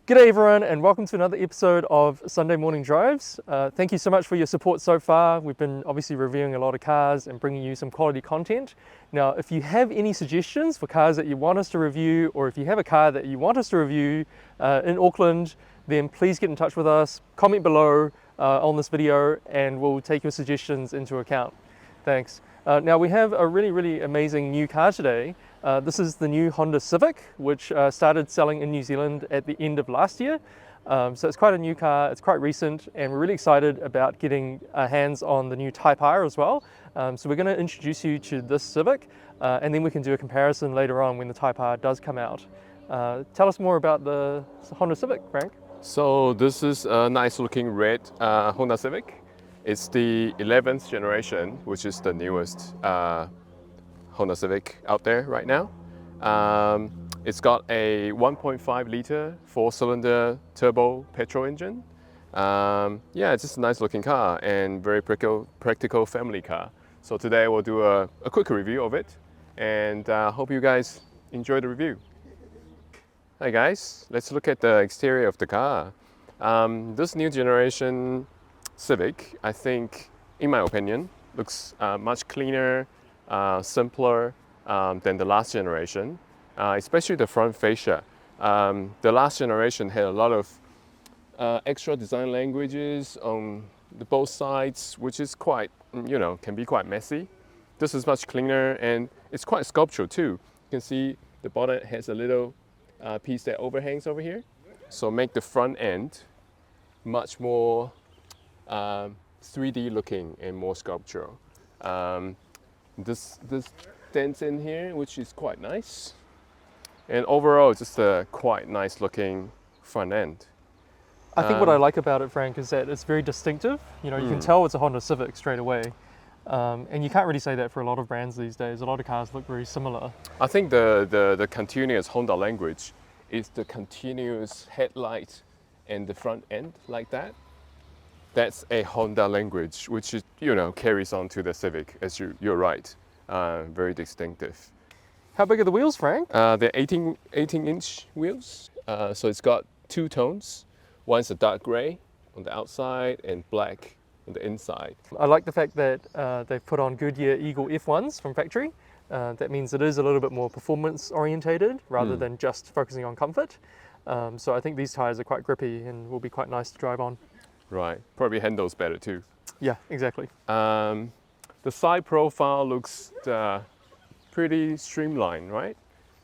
G'day everyone and welcome to another episode of Sunday Morning Drives. Thank you so much for your support so far. We've been obviously reviewing a lot of cars and bringing you some quality content. Now, if you have any suggestions for cars that you want us to review, or if you have a car that you want us to review in Auckland, then please get in touch with us, comment below on this video, and we'll take your suggestions into account. Thanks. Now we have a really amazing new car today. This is the new Honda Civic, which started selling in New Zealand at the end of last year. So it's quite a new car, it's quite recent, and we're really excited about getting our hands on the new Type R as well. So we're going to introduce you to this Civic, and then we can do a comparison later on when the Type R does come out. Tell us more about the Honda Civic, Frank. So this is a nice looking red Honda Civic. It's the 11th generation, which is the newest Honda Civic out there right now. It's got a 1.5 liter 4-cylinder turbo petrol engine. Yeah, it's just a nice looking car and very practical family car. So today we'll do a quick review of it, and hope you guys enjoy the review. Hi guys, let's look at the exterior of the car. This new generation Civic, I think, in my opinion, looks much cleaner, simpler than the last generation, especially the front fascia. The last generation had a lot of extra design languages on both sides, which is quite, can be quite messy. This is much cleaner and it's quite sculptural too. You can see the bonnet has a little piece that overhangs over here, so make the front end much more 3D looking and more sculptural. This dents in here, which is quite nice, and overall just a quite nice looking front end. I think what I like about it, Frank, is that it's very distinctive. You can tell it's a Honda Civic straight away. And you can't really say that for a lot of brands these days. A lot of cars look very similar. I think the continuous Honda language is the continuous headlight and the front end like that. That's a Honda language, which is, carries on to the Civic, as you're right. Very distinctive. How big are the wheels, Frank? They're 18-inch wheels. So it's got two tones. One's a dark gray on the outside and black on the inside. I like the fact that they've put on Goodyear Eagle F1s from factory. That means it is a little bit more performance orientated rather than just focusing on comfort. So I think these tires are quite grippy and will be quite nice to drive on. Right, probably handles better too. Yeah, exactly. The side profile looks pretty streamlined, right?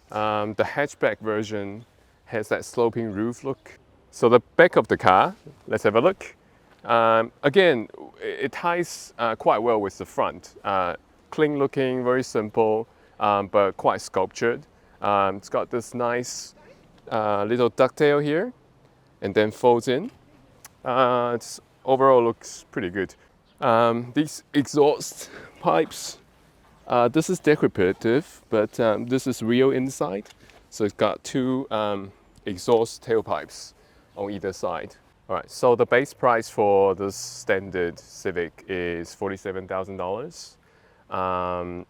The hatchback version has that sloping roof look. So the back of the car, let's have a look. Again, it ties quite well with the front. Clean looking, very simple, but quite sculptured. It's got this nice little ducktail here, and then folds in. It overall looks pretty good. These exhaust pipes, this is decorative, but this is real inside. So it's got two exhaust tailpipes on either side. All right, so the base price for this standard Civic is $47,000.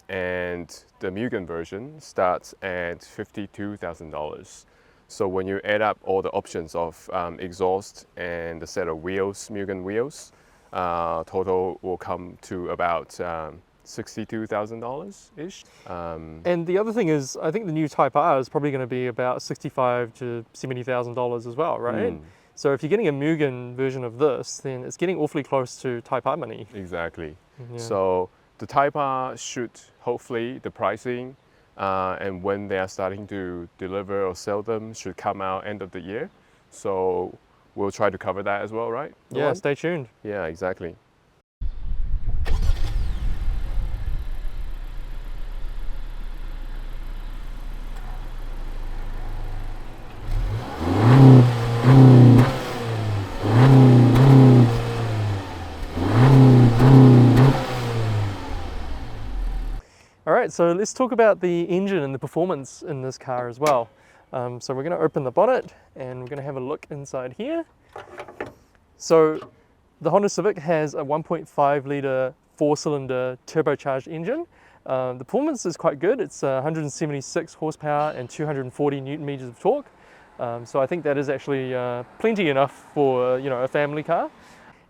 And the Mugen version starts at $52,000. So when you add up all the options of exhaust and the set of wheels, Mugen wheels, total will come to about $62,000-ish. And the other thing is, I think the new Type R is probably going to be about $65,000 to $70,000 as well, right? So if you're getting a Mugen version of this, then it's getting awfully close to Type R money. Exactly. Yeah. So the Type R should, hopefully, the pricing and when they are starting to deliver or sell them should come out end of the year. So we'll try to cover that as well, right? Yeah, stay tuned. Yeah, exactly. All right, so let's talk about the engine and the performance in this car as well. So we're going to open the bonnet and we're going to have a look inside here. So the Honda Civic has a 1.5 litre 4-cylinder turbocharged engine. The performance is quite good. It's 176 horsepower and 240 newton meters of torque. So I think that is actually plenty enough for a family car,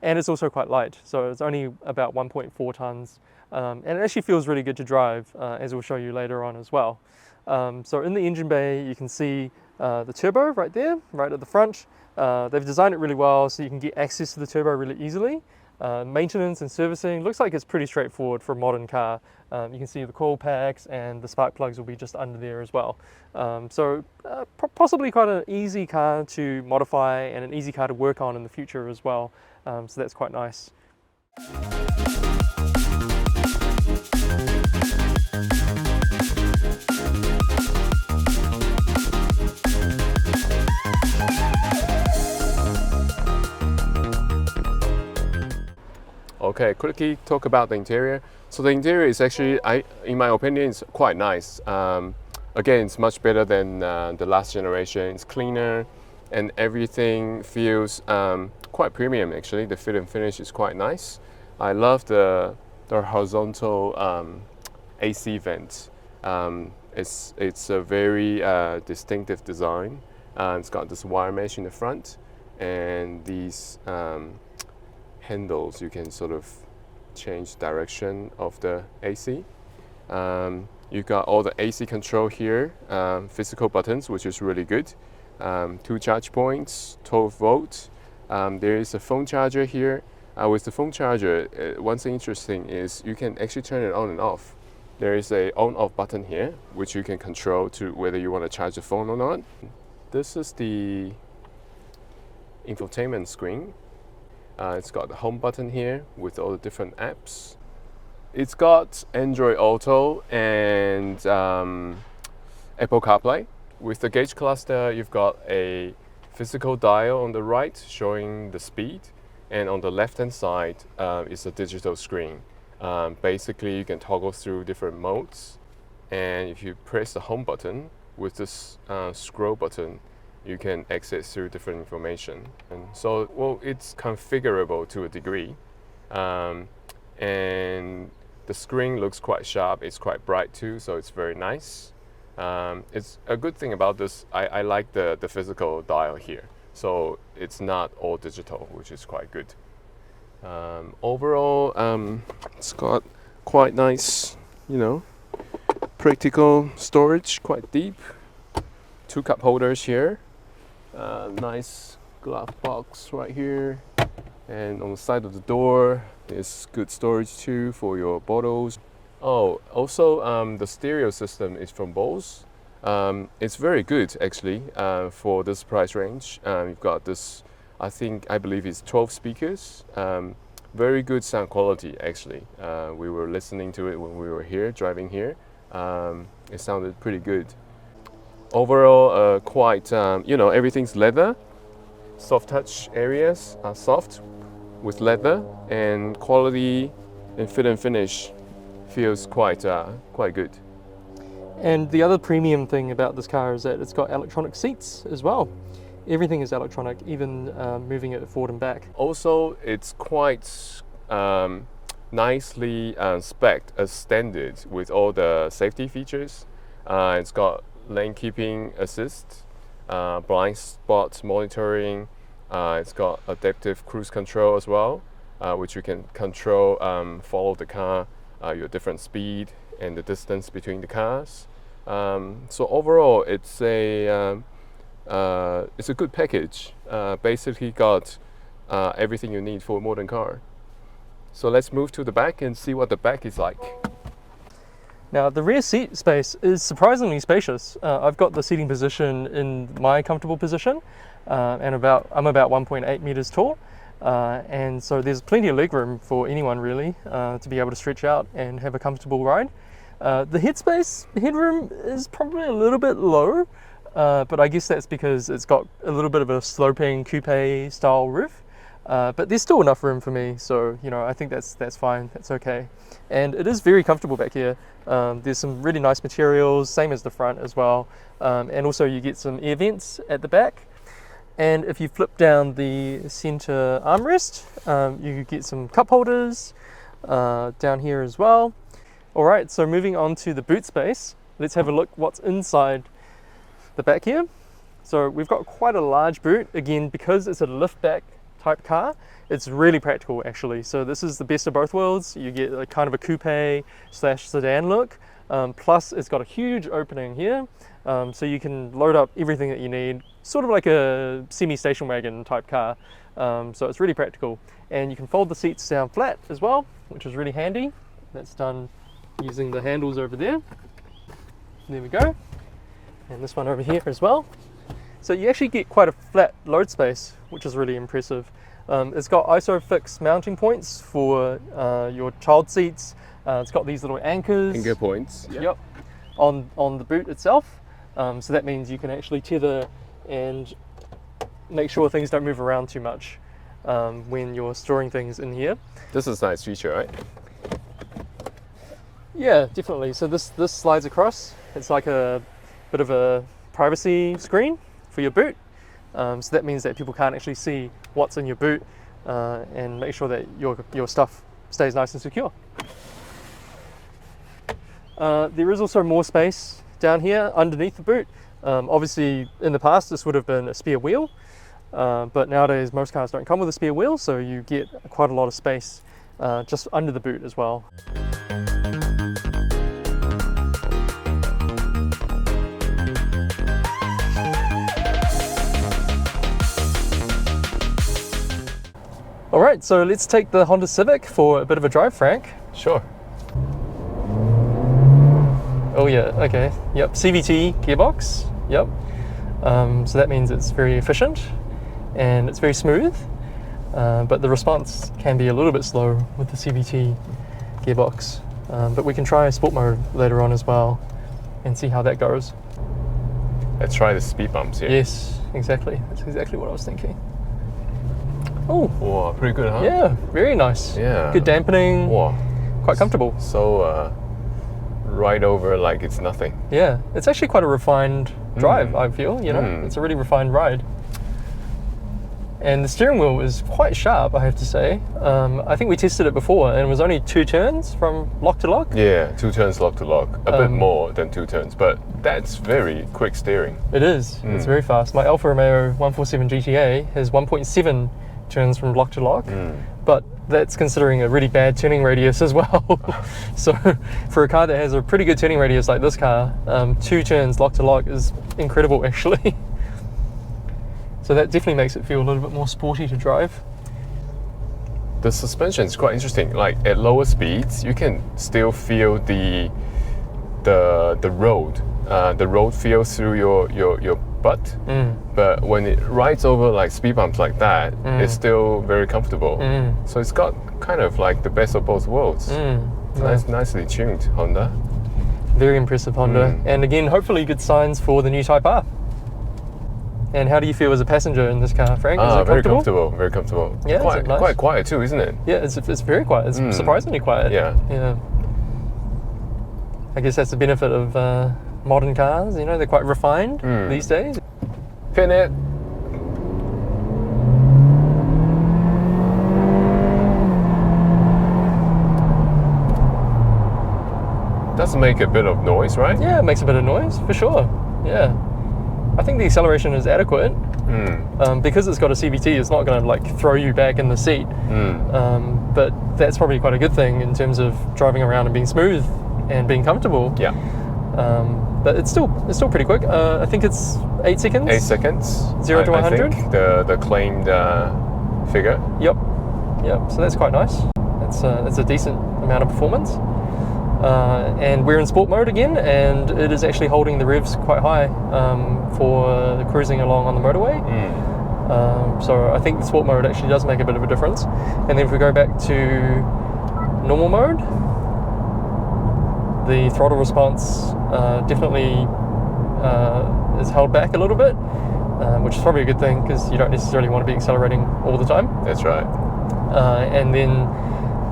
and it's also quite light. So it's only about 1.4 tons, and it actually feels really good to drive, as we'll show you later on as well. So in the engine bay, you can see the turbo right there, right at the front. They've designed it really well so you can get access to the turbo really easily. Maintenance and servicing looks like it's pretty straightforward for a modern car. You can see the coil packs and the spark plugs will be just under there as well. Possibly quite an easy car to modify and an easy car to work on in the future as well. So that's quite nice. Okay, quickly talk about the interior. So the interior is actually, in my opinion, it's quite nice. Again, it's much better than the last generation. It's cleaner, and everything feels quite premium. Actually, the fit and finish is quite nice. I love the horizontal AC vent. It's a very distinctive design. It's got this wire mesh in the front, and these handles, you can sort of change direction of the AC. You got all the AC control here, physical buttons, which is really good. 2 charge points, 12 volt. There is a phone charger here. With the phone charger, one thing interesting is you can actually turn it on and off. There is a on-off button here, which you can control to whether you want to charge the phone or not. This is the infotainment screen. It's got the home button here with all the different apps. It's got Android Auto and Apple CarPlay. With the gauge cluster, you've got a physical dial on the right showing the speed, and on the left-hand side is a digital screen. Basically, you can toggle through different modes, and if you press the home button with this scroll button, you can access through different information. And so, well, it's configurable to a degree. And the screen looks quite sharp, it's quite bright too, so it's very nice. It's a good thing about this, I like the physical dial here. So it's not all digital, which is quite good. Overall, it's got quite nice, practical storage, quite deep. 2 cup holders here. Nice glove box right here, and on the side of the door is good storage too for your bottles. Oh, also the stereo system is from Bose. It's very good actually for this price range. You've got this, I believe it's 12 speakers. Very good sound quality actually. We were listening to it when we were here, driving here. It sounded pretty good. Overall, quite, everything's leather. Soft touch areas are soft with leather, and quality and fit and finish feels quite good. And the other premium thing about this car is that it's got electronic seats as well. Everything is electronic, even moving it forward and back. Also, it's quite nicely spec'd as standard with all the safety features. It's got lane keeping assist, blind spot monitoring. It's got adaptive cruise control as well, which you can control, follow the car, your different speed and the distance between the cars. So overall, it's a good package. Basically got everything you need for a modern car. So let's move to the back and see what the back is like. Now the rear seat space is surprisingly spacious. I've got the seating position in my comfortable position, and I'm about 1.8 meters tall, and so there's plenty of leg room for anyone really to be able to stretch out and have a comfortable ride. The headroom is probably a little bit low, but I guess that's because it's got a little bit of a sloping coupe style roof. But there's still enough room for me, so I think that's fine, that's okay. And it is very comfortable back here. There's some really nice materials, same as the front as well. And also you get some air vents at the back. And if you flip down the center armrest, you get some cup holders down here as well. All right, so moving on to the boot space, let's have a look what's inside the back here. So we've got quite a large boot, again, because it's a liftback type car. It's really practical actually. So this is the best of both worlds. You get a kind of a coupe slash sedan look. Plus it's got a huge opening here. So you can load up everything that you need, sort of like a semi-station wagon type car. So it's really practical. And you can fold the seats down flat as well, which is really handy. That's done using the handles over there. There we go. And this one over here as well. So you actually get quite a flat load space, which is really impressive. It's got ISOFIX mounting points for your child seats. It's got these little anchors. Anchor points. Yep. On the boot itself. So that means you can actually tether and make sure things don't move around too much when you're storing things in here. This is a nice feature, right? Yeah, definitely. So this slides across. It's like a bit of a privacy screen for your boot. So that means that people can't actually see what's in your boot and make sure that your stuff stays nice and secure. There is also more space down here underneath the boot. Obviously in the past this would have been a spare wheel, but nowadays most cars don't come with a spare wheel, so you get quite a lot of space just under the boot as well. Alright, so let's take the Honda Civic for a bit of a drive, Frank. Sure. Oh yeah, okay. Yep, CVT gearbox. Yep. So that means it's very efficient and it's very smooth, but the response can be a little bit slow with the CVT gearbox. But we can try sport mode later on as well and see how that goes. Let's try the speed bumps here. Yes, exactly. That's exactly what I was thinking. Oh, Wow, pretty good, huh? yeah, very nice. Yeah. Good dampening. Wow. Quite comfortable. So right over like it's nothing. Yeah, it's actually quite a refined drive, I feel, you know? It's a really refined ride. And the steering wheel is quite sharp, I have to say. I think we tested it before and it was only 2 turns from lock to lock. Yeah, 2 turns lock to lock. A bit more than 2 turns, but that's very quick steering. It is, it's very fast. My Alfa Romeo 147 GTA has 1.7 turns from lock to lock, but that's considering a really bad turning radius as well. So for a car that has a pretty good turning radius like this car, 2 turns lock to lock is incredible actually. So that definitely makes it feel a little bit more sporty to drive. The suspension is quite interesting. Like at lower speeds, you can still feel the road. The road feels through your butt. But when it rides over like speed bumps like that, it's still very comfortable. So it's got kind of like the best of both worlds. Nicely tuned, Honda. Very impressive Honda. And again, hopefully good signs for the new Type R. And how do you feel as a passenger in this car, Frank? Is it very comfortable, very comfortable. Yeah, quite, nice? quite quiet too, isn't it? Yeah, it's very quiet. It's surprisingly quiet. Yeah. I guess that's the benefit of modern cars, you know, they're quite refined these days. Pin it. Does make a bit of noise, right? Yeah, it makes a bit of noise, for sure. Yeah. I think the acceleration is adequate. Because it's got a CVT, it's not going to like throw you back in the seat. But that's probably quite a good thing in terms of driving around and being smooth and being comfortable. Yeah. But it's still pretty quick. I think it's 8 seconds. 8 seconds. 0 to 100. I think the claimed figure. Yep. So that's quite nice. That's a decent amount of performance. And we're in sport mode again, and it is actually holding the revs quite high for cruising along on the motorway. So I think the sport mode actually does make a bit of a difference. And then if we go back to normal mode, the throttle response definitely is held back a little bit, which is probably a good thing because you don't necessarily want to be accelerating all the time. That's right. And then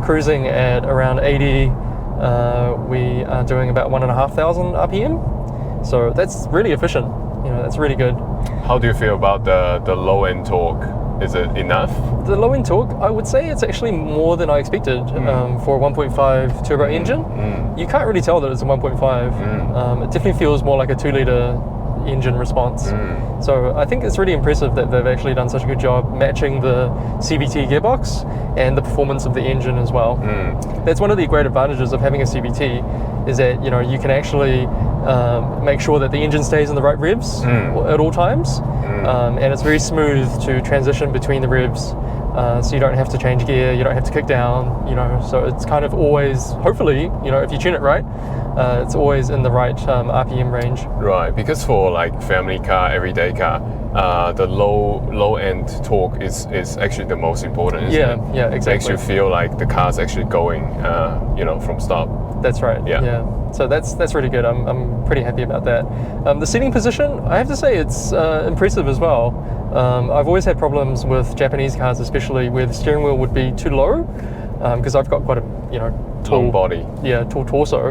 cruising at around 80, we are doing about 1,500 RPM. So that's really efficient. You know, that's really good. How do you feel about the low end torque? Is it enough? The low end torque, I would say it's actually more than I expected for a 1.5 turbo engine. You can't really tell that it's a 1.5. It definitely feels more like a 2 litre engine response. So I think it's really impressive that they've actually done such a good job matching the CVT gearbox and the performance of the engine as well. That's one of the great advantages of having a CVT, is that you can actually make sure that the engine stays in the right revs at all times, and it's very smooth to transition between the revs. So you don't have to change gear, you don't have to kick down, so it's kind of always, hopefully, if you tune it right, it's always in the right RPM range. Right, because for like family car, everyday car, the low end torque is actually the most important, isn't it? Yeah, exactly. Makes you feel like the car's actually going, from stop. That's right. Yeah. So that's really good. I'm pretty happy about that. The seating position, I have to say, it's impressive as well. I've always had problems with Japanese cars, especially where the steering wheel would be too low, because I've got quite a tall Long body. Yeah, tall torso,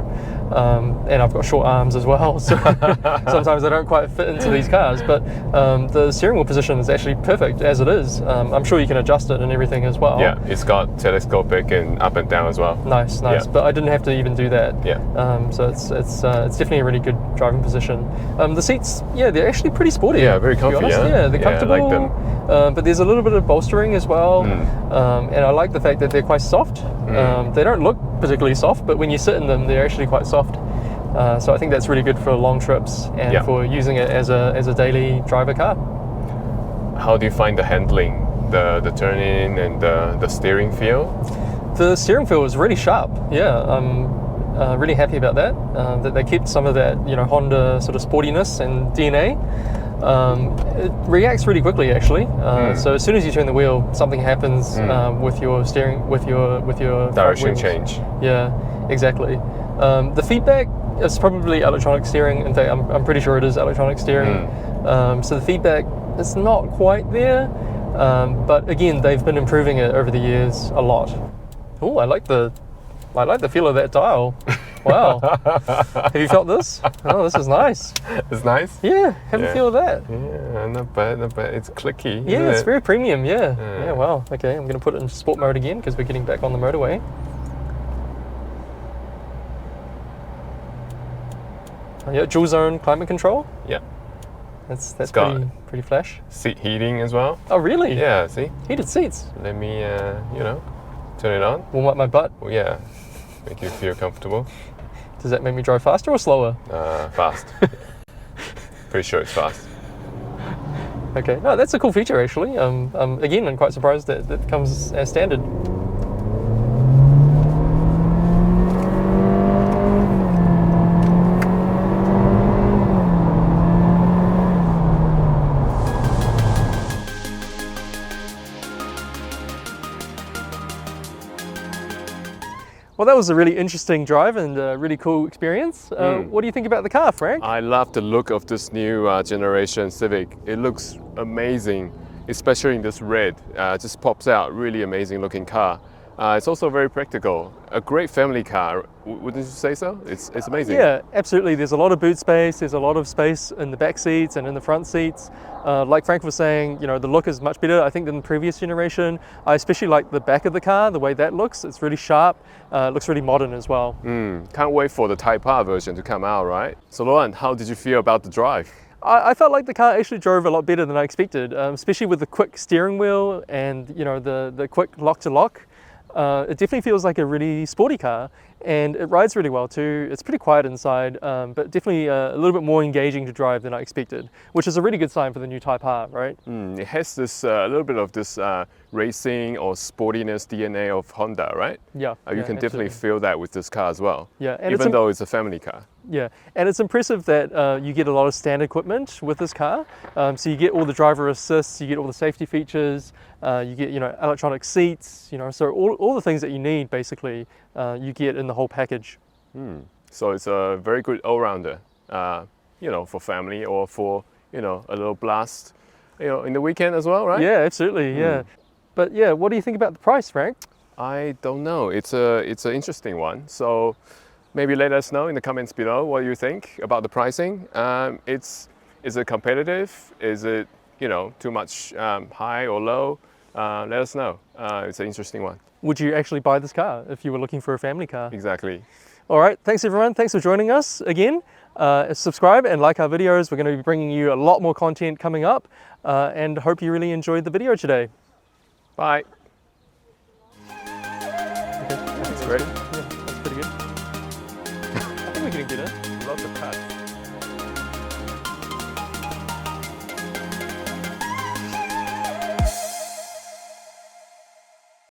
and I've got short arms as well. So sometimes I don't quite fit into these cars. But the steering wheel position is actually perfect as it is. I'm sure you can adjust it and everything as well. Yeah, it's got telescopic and up and down as well. Nice. Yeah. But I didn't have to even do that. Yeah. So it's definitely a really good driving position. The seats, they're actually pretty sporty. Yeah, very to be comfy. honest. Yeah, They're comfortable. I like them. But there's a little bit of bolstering as well, and I like the fact that they're quite soft. They don't look particularly soft, but when you sit in them, they're actually quite soft. So I think that's really good for long trips and for using it as a daily driver car. How do you find the handling, the turning and the steering feel? The steering feel is really sharp. Yeah, I'm really happy about that. That they kept some of that Honda sort of sportiness and DNA. It reacts really quickly, actually. So as soon as you turn the wheel, something happens with your steering, with your Direction change. Yeah, exactly. The feedback is probably electronic steering. In fact, I'm pretty sure it is electronic steering. So the feedback is not quite there, but again, they've been improving it over the years a lot. Oh, I like the feel of that dial. Wow. Have you felt this? Oh, this is nice. It's nice? Yeah, have a feel of that. Yeah, not bad. It's clicky. Yeah, it's very premium, yeah. Yeah. Yeah, wow. Okay, I'm going to put it in sport mode again because we're getting back on the motorway. Yeah, dual zone climate control. Yeah. That's got pretty flash. Seat heating as well. Oh, really? Yeah, see? Heated seats. Let me, turn it on. Warm up my butt. Oh, yeah. Make you feel comfortable. Does that make me drive faster or slower? Fast. Pretty sure it's fast. Okay, no, that's a cool feature actually. Again, I'm quite surprised that that comes as standard. Well, that was a really interesting drive and a really cool experience. What do you think about the car, Frank? I love the look of this new Generation Civic. It looks amazing, especially in this red. Just pops out, really amazing looking car. It's also very practical. A great family car, wouldn't you say so? It's amazing. Yeah, absolutely. There's a lot of boot space. There's a lot of space in the back seats and in the front seats. Like Frank was saying, the look is much better, I think, than the previous generation. I especially like the back of the car, the way that looks. It's really sharp. It looks really modern as well. Can't wait for the Type R version to come out, right? So Lauren, how did you feel about the drive? I felt like the car actually drove a lot better than I expected, especially with the quick steering wheel and the quick lock-to-lock. It definitely feels like a really sporty car, and it rides really well too. It's pretty quiet inside, but definitely a little bit more engaging to drive than I expected, which is a really good sign for the new Type R, right? It has this a little bit of this racing or sportiness DNA of Honda, right? Yeah. You can definitely feel that with this car as well. Yeah, and even though it's a family car. Yeah, and it's impressive that you get a lot of standard equipment with this car. So you get all the driver assists, you get all the safety features, you get electronic seats, so all the things that you need basically you get in the whole package. So it's a very good all-rounder, for family or for a little blast, in the weekend as well, right? Yeah, absolutely. Yeah, but yeah, what do you think about the price, Frank? I don't know. It's an interesting one. So maybe let us know in the comments below what you think about the pricing. Is it competitive? Is it too much high or low? Let us know. It's an interesting one. Would you actually buy this car if you were looking for a family car? Exactly. All right, thanks everyone. Thanks for joining us again. Subscribe and like our videos. We're going to be bringing you a lot more content coming up, and hope you really enjoyed the video today. Bye. Okay, that's Great. Yeah, that's pretty good. I think we're getting good. Lots of cuts.